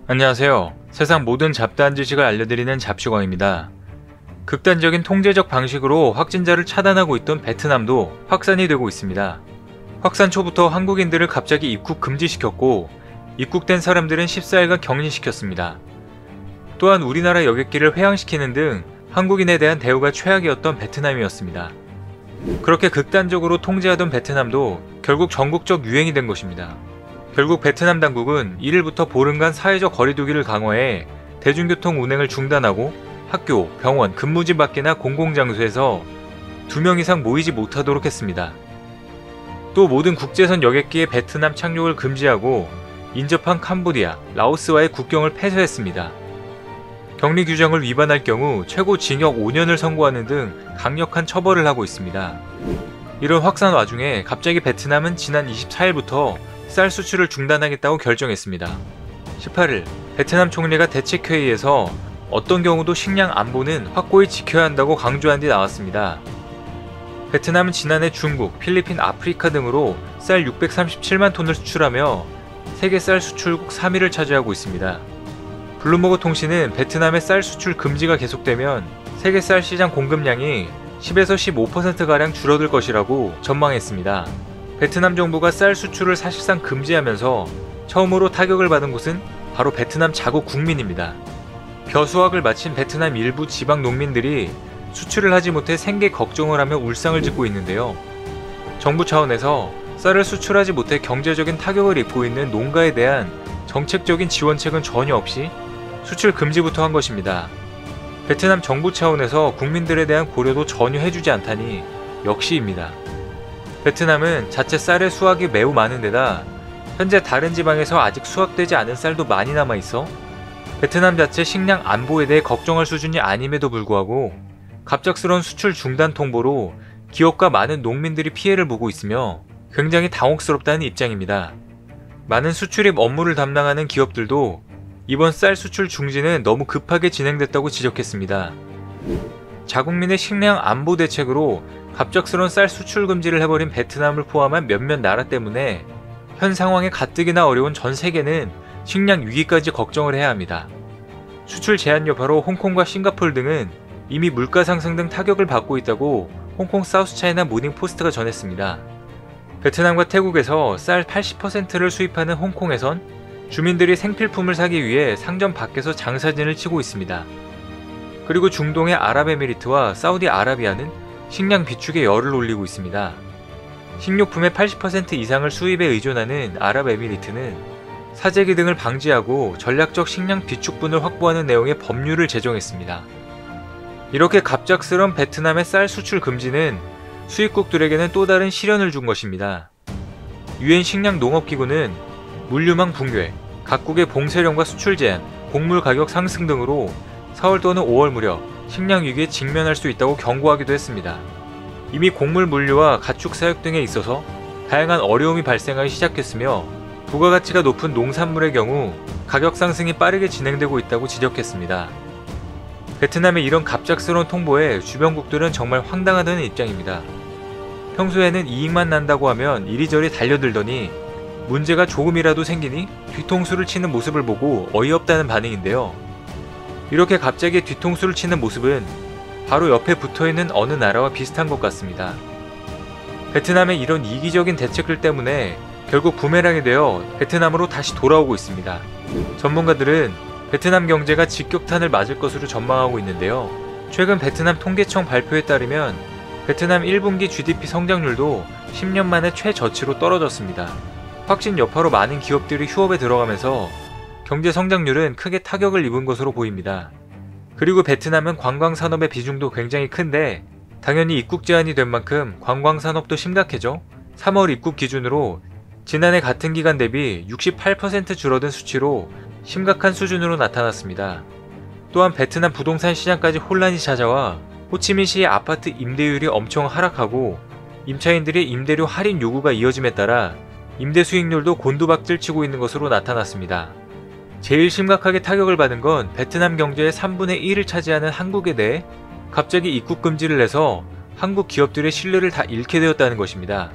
안녕하세요. 세상 모든 잡다한 지식을 알려드리는 잡시광입니다. 극단적인 통제적 방식으로 확진자를 차단하고 있던 베트남도 확산이 되고 있습니다. 확산 초부터 한국인들을 갑자기 입국 금지시켰고 입국된 사람들은 14일간 격리시켰습니다. 또한 우리나라 여객기를 회항시키는 등 한국인에 대한 대우가 최악이었던 베트남이었습니다. 그렇게 극단적으로 통제하던 베트남도 결국 전국적 유행이 된 것입니다. 결국 베트남 당국은 1일부터 보름간 사회적 거리두기를 강화해 대중교통 운행을 중단하고 학교, 병원, 근무지 밖이나 공공장소에서 2명 이상 모이지 못하도록 했습니다. 또 모든 국제선 여객기의 베트남 착륙을 금지하고 인접한 캄보디아, 라오스와의 국경을 폐쇄했습니다. 격리 규정을 위반할 경우 최고 징역 5년을 선고하는 등 강력한 처벌을 하고 있습니다. 이런 확산 와중에 갑자기 베트남은 지난 24일부터 쌀 수출을 중단하겠다고 결정했습니다. 18일 베트남 총리가 대책회의에서 어떤 경우도 식량 안보는 확고히 지켜야 한다고 강조한 뒤 나왔습니다. 베트남은 지난해 중국, 필리핀, 아프리카 등으로 쌀 637만 톤을 수출하며 세계 쌀 수출국 3위를 차지하고 있습니다. 블룸버그 통신은 베트남의 쌀 수출 금지가 계속되면 세계 쌀 시장 공급량이 10에서 15%가량 줄어들 것이라고 전망했습니다. 베트남 정부가 쌀 수출을 사실상 금지하면서 처음으로 타격을 받은 곳은 바로 베트남 자국 국민입니다. 벼수학을 마친 베트남 일부 지방 농민들이 수출을 하지 못해 생계 걱정을 하며 울상을 짓고 있는데요. 정부 차원에서 쌀을 수출하지 못해 경제적인 타격을 입고 있는 농가에 대한 정책적인 지원책은 전혀 없이 수출 금지부터 한 것입니다. 베트남 정부 차원에서 국민들에 대한 고려도 전혀 해주지 않다니 역시입니다. 베트남은 자체 쌀의 수확이 매우 많은 데다 현재 다른 지방에서 아직 수확되지 않은 쌀도 많이 남아있어 베트남 자체 식량 안보에 대해 걱정할 수준이 아님에도 불구하고 갑작스러운 수출 중단 통보로 기업과 많은 농민들이 피해를 보고 있으며 굉장히 당혹스럽다는 입장입니다. 많은 수출입 업무를 담당하는 기업들도 이번 쌀 수출 중지는 너무 급하게 진행됐다고 지적했습니다. 자국민의 식량 안보 대책으로 갑작스러운 쌀 수출 금지를 해버린 베트남을 포함한 몇몇 나라 때문에 현 상황에 가뜩이나 어려운 전 세계는 식량 위기까지 걱정을 해야 합니다. 수출 제한 여파로 홍콩과 싱가포르 등은 이미 물가 상승 등 타격을 받고 있다고 홍콩 사우스차이나 모닝포스트가 전했습니다. 베트남과 태국에서 쌀 80%를 수입하는 홍콩에선 주민들이 생필품을 사기 위해 상점 밖에서 장사진을 치고 있습니다. 그리고 중동의 아랍에미리트와 사우디아라비아는 식량 비축에 열을 올리고 있습니다. 식료품의 80% 이상을 수입에 의존하는 아랍에미리트는 사재기 등을 방지하고 전략적 식량 비축분을 확보하는 내용의 법률을 제정했습니다. 이렇게 갑작스런 베트남의 쌀 수출 금지는 수입국들에게는 또 다른 시련을 준 것입니다. 유엔 식량농업기구는 물류망 붕괴, 각국의 봉쇄령과 수출 제한, 곡물 가격 상승 등으로 4월 또는 5월 무렵 식량 위기에 직면할 수 있다고 경고하기도 했습니다. 이미 곡물 물류와 가축 사육 등에 있어서 다양한 어려움이 발생하기 시작했으며 부가가치가 높은 농산물의 경우 가격 상승이 빠르게 진행되고 있다고 지적했습니다. 베트남의 이런 갑작스러운 통보에 주변국들은 정말 황당하다는 입장입니다. 평소에는 이익만 난다고 하면 이리저리 달려들더니 문제가 조금이라도 생기니 뒤통수를 치는 모습을 보고 어이없다는 반응인데요. 이렇게 갑자기 뒤통수를 치는 모습은 바로 옆에 붙어있는 어느 나라와 비슷한 것 같습니다. 베트남의 이런 이기적인 대책들 때문에 결국 부메랑이 되어 베트남으로 다시 돌아오고 있습니다. 전문가들은 베트남 경제가 직격탄을 맞을 것으로 전망하고 있는데요. 최근 베트남 통계청 발표에 따르면 베트남 1분기 GDP 성장률도 10년 만에 최저치로 떨어졌습니다. 확진 여파로 많은 기업들이 휴업에 들어가면서 경제 성장률은 크게 타격을 입은 것으로 보입니다. 그리고 베트남은 관광산업의 비중도 굉장히 큰데 당연히 입국 제한이 된 만큼 관광산업도 심각해져 3월 입국 기준으로 지난해 같은 기간 대비 68% 줄어든 수치로 심각한 수준으로 나타났습니다. 또한 베트남 부동산 시장까지 혼란이 찾아와 호치민시의 아파트 임대율이 엄청 하락하고 임차인들의 임대료 할인 요구가 이어짐에 따라 임대 수익률도 곤두박질치고 있는 것으로 나타났습니다. 제일 심각하게 타격을 받은 건 베트남 경제의 3분의 1을 차지하는 한국에 대해 갑자기 입국 금지를 해서 한국 기업들의 신뢰를 다 잃게 되었다는 것입니다.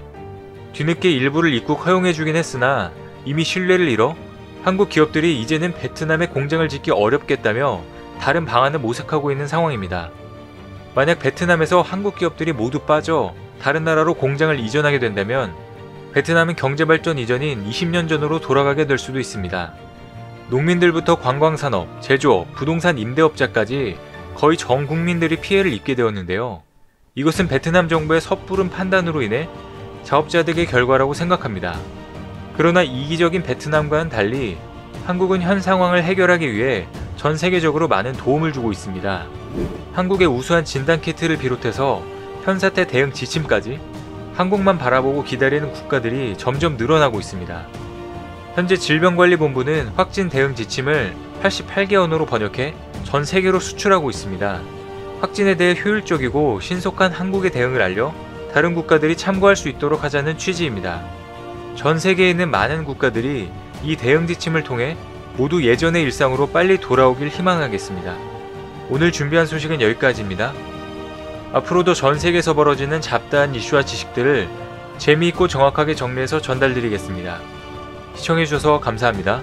뒤늦게 일부를 입국 허용해주긴 했으나 이미 신뢰를 잃어 한국 기업들이 이제는 베트남에 공장을 짓기 어렵겠다며 다른 방안을 모색하고 있는 상황입니다. 만약 베트남에서 한국 기업들이 모두 빠져 다른 나라로 공장을 이전하게 된다면 베트남은 경제발전 이전인 20년 전으로 돌아가게 될 수도 있습니다. 농민들부터 관광산업, 제조업, 부동산 임대업자까지 거의 전 국민들이 피해를 입게 되었는데요. 이것은 베트남 정부의 섣부른 판단으로 인해 자업자득의 결과라고 생각합니다. 그러나 이기적인 베트남과는 달리 한국은 현 상황을 해결하기 위해 전 세계적으로 많은 도움을 주고 있습니다. 한국의 우수한 진단키트를 비롯해서 현사태 대응 지침까지 한국만 바라보고 기다리는 국가들이 점점 늘어나고 있습니다. 현재 질병관리본부는 확진 대응 지침을 88개 언어로 번역해 전 세계로 수출하고 있습니다. 확진에 대해 효율적이고 신속한 한국의 대응을 알려 다른 국가들이 참고할 수 있도록 하자는 취지입니다. 전 세계에 있는 많은 국가들이 이 대응 지침을 통해 모두 예전의 일상으로 빨리 돌아오길 희망하겠습니다. 오늘 준비한 소식은 여기까지입니다. 앞으로도 전 세계에서 벌어지는 잡다한 이슈와 지식들을 재미있고 정확하게 정리해서 전달드리겠습니다. 시청해주셔서 감사합니다.